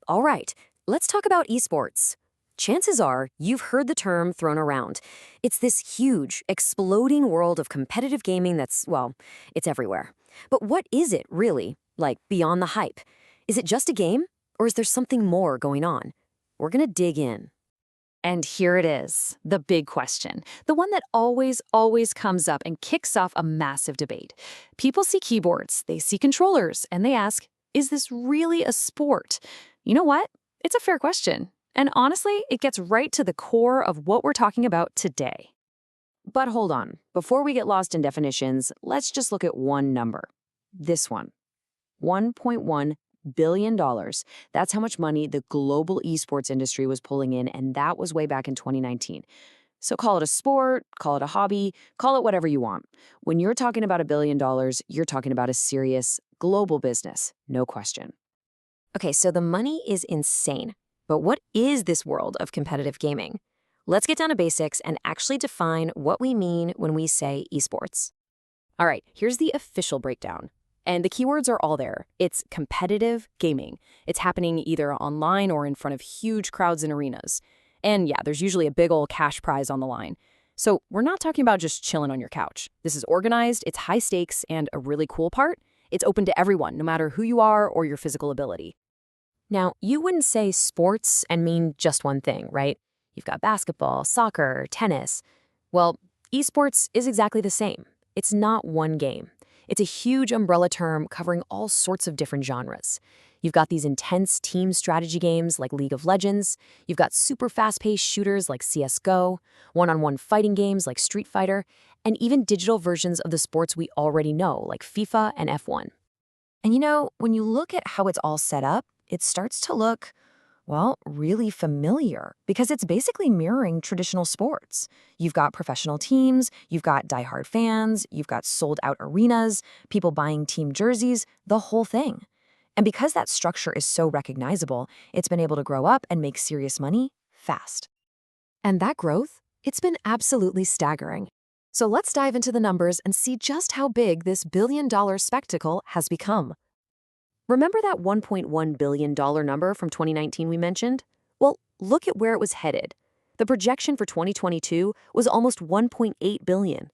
All right, let's talk about esports. Chances are you've heard the term thrown around. It's this huge, exploding world of competitive gaming that's, well, it's everywhere. But what is it really, like beyond the hype? Is it just a game, or is there something more going on? We're gonna dig in. And here it is, the big question, the one that always comes up and kicks off a massive debate. People see keyboards, they see controllers, and they ask, is this really a sport? You know what? It's a fair question. And honestly, it gets right to the core of what we're talking about today. But hold on, before we get lost in definitions, let's just look at one number. This one. $1.1 billion. That's how much money the global esports industry was pulling in, and that was way back in 2019. So call it a sport, call it a hobby, call it whatever you want. When you're talking about $1 billion, you're talking about a serious global business, no question. Okay, so the money is insane. But what is this world of competitive gaming? Let's get down to basics and actually define what we mean when we say esports. All right, here's the official breakdown. And the keywords are all there. It's competitive gaming. It's happening either online or in front of huge crowds in arenas. And yeah, there's usually a big old cash prize on the line. So we're not talking about just chilling on your couch. This is organized, it's high stakes, and a really cool part, it's open to everyone, no matter who you are or your physical ability. Now, you wouldn't say sports and mean just one thing, right? You've got basketball, soccer, tennis. Well, esports is exactly the same. It's not one game. It's a huge umbrella term covering all sorts of different genres. You've got these intense team strategy games like League of Legends. You've got super fast-paced shooters like CS:GO, one-on-one fighting games like Street Fighter, and even digital versions of the sports we already know like FIFA and F1. And you know, when you look at how it's all set up, it starts to look, well, really familiar because it's basically mirroring traditional sports. You've got professional teams, you've got diehard fans, you've got sold-out arenas, people buying team jerseys, the whole thing. And because that structure is so recognizable, it's been able to grow up and make serious money fast. And that growth, it's been absolutely staggering. So let's dive into the numbers and see just how big this billion-dollar spectacle has become. Remember that $1.1 billion number from 2019 we mentioned? Well, look at where it was headed. The projection for 2022 was almost $1.8 billion.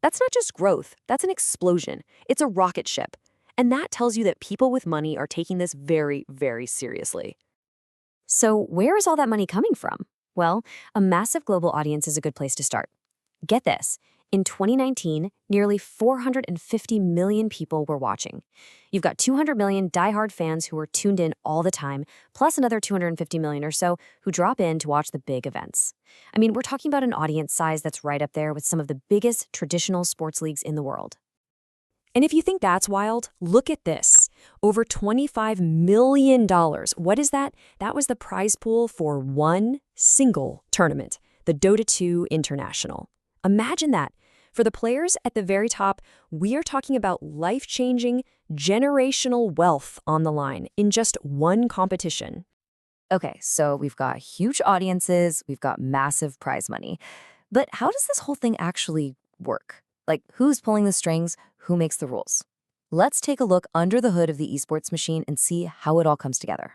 That's not just growth, that's an explosion. It's a rocket ship. And that tells you that people with money are taking this very, very seriously. So where is all that money coming from? Well, a massive global audience is a good place to start. Get this. In 2019, nearly 450 million people were watching. You've got 200 million diehard fans who are tuned in all the time, plus another 250 million or so who drop in to watch the big events. I mean, we're talking about an audience size that's right up there with some of the biggest traditional sports leagues in the world. And if you think that's wild, look at this. Over $25 million. What is that? That was the prize pool for one single tournament, the Dota 2 International. Imagine that. For the players at the very top, we are talking about life-changing, generational wealth on the line in just one competition. Okay, so we've got huge audiences, we've got massive prize money. But how does this whole thing actually work? Like, who's pulling the strings? Who makes the rules? Let's take a look under the hood of the esports machine and see how it all comes together.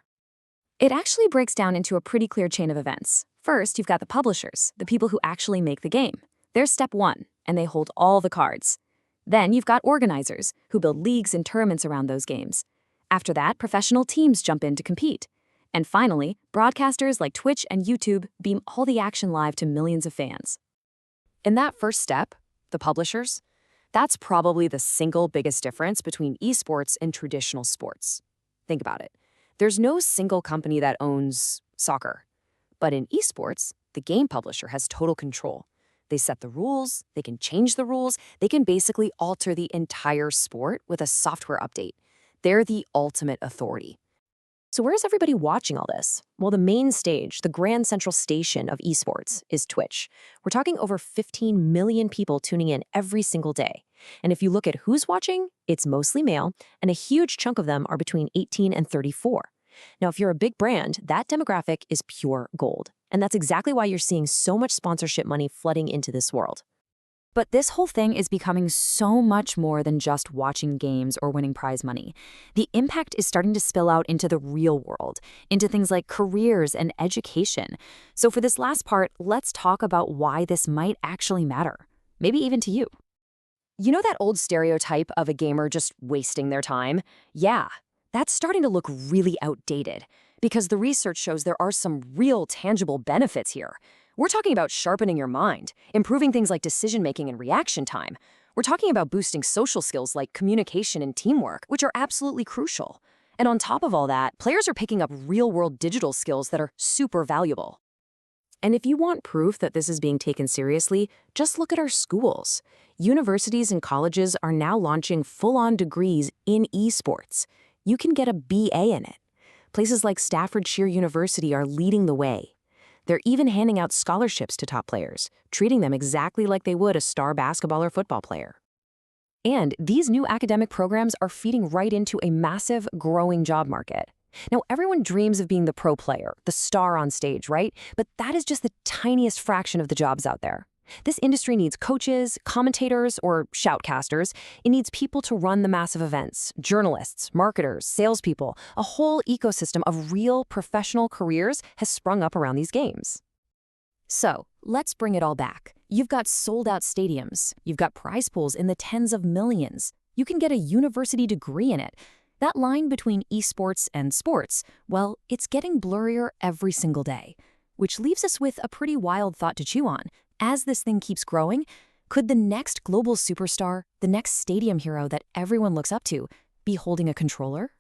It actually breaks down into a pretty clear chain of events. First, you've got the publishers, the people who actually make the game. They're step one, and they hold all the cards. Then you've got organizers, who build leagues and tournaments around those games. After that, professional teams jump in to compete. And finally, broadcasters like Twitch and YouTube beam all the action live to millions of fans. In that first step, the publishers, that's probably the single biggest difference between esports and traditional sports. Think about it. There's no single company that owns soccer. But in esports, the game publisher has total control. They set the rules, they can change the rules, they can basically alter the entire sport with a software update. They're the ultimate authority. So where's everybody watching all this? Well, the main stage, the grand central station of esports, is Twitch. We're talking over 15 million people tuning in every single day. And if you look at who's watching, it's mostly male, and a huge chunk of them are between 18 and 34. Now, if you're a big brand, that demographic is pure gold. And that's exactly why you're seeing so much sponsorship money flooding into this world. But this whole thing is becoming so much more than just watching games or winning prize money. The impact is starting to spill out into the real world, into things like careers and education. So for this last part, let's talk about why this might actually matter, maybe even to you. You know that old stereotype of a gamer just wasting their time? Yeah, that's starting to look really outdated because the research shows there are some real tangible benefits here. We're talking about sharpening your mind, improving things like decision-making and reaction time. We're talking about boosting social skills like communication and teamwork, which are absolutely crucial. And on top of all that, players are picking up real-world digital skills that are super valuable. And if you want proof that this is being taken seriously, just look at our schools. Universities and colleges are now launching full-on degrees in esports. You can get a BA in it. Places like Staffordshire University are leading the way. They're even handing out scholarships to top players, treating them exactly like they would a star basketball or football player. And these new academic programs are feeding right into a massive, growing job market. Now, everyone dreams of being the pro player, the star on stage, right? But that is just the tiniest fraction of the jobs out there. This industry needs coaches, commentators, or shoutcasters. It needs people to run the massive events, journalists, marketers, salespeople. A whole ecosystem of real professional careers has sprung up around these games. So, let's bring it all back. You've got sold-out stadiums. You've got prize pools in the tens of millions. You can get a university degree in it. That line between esports and sports, well, it's getting blurrier every single day. Which leaves us with a pretty wild thought to chew on. As this thing keeps growing, could the next global superstar, the next stadium hero that everyone looks up to, be holding a controller?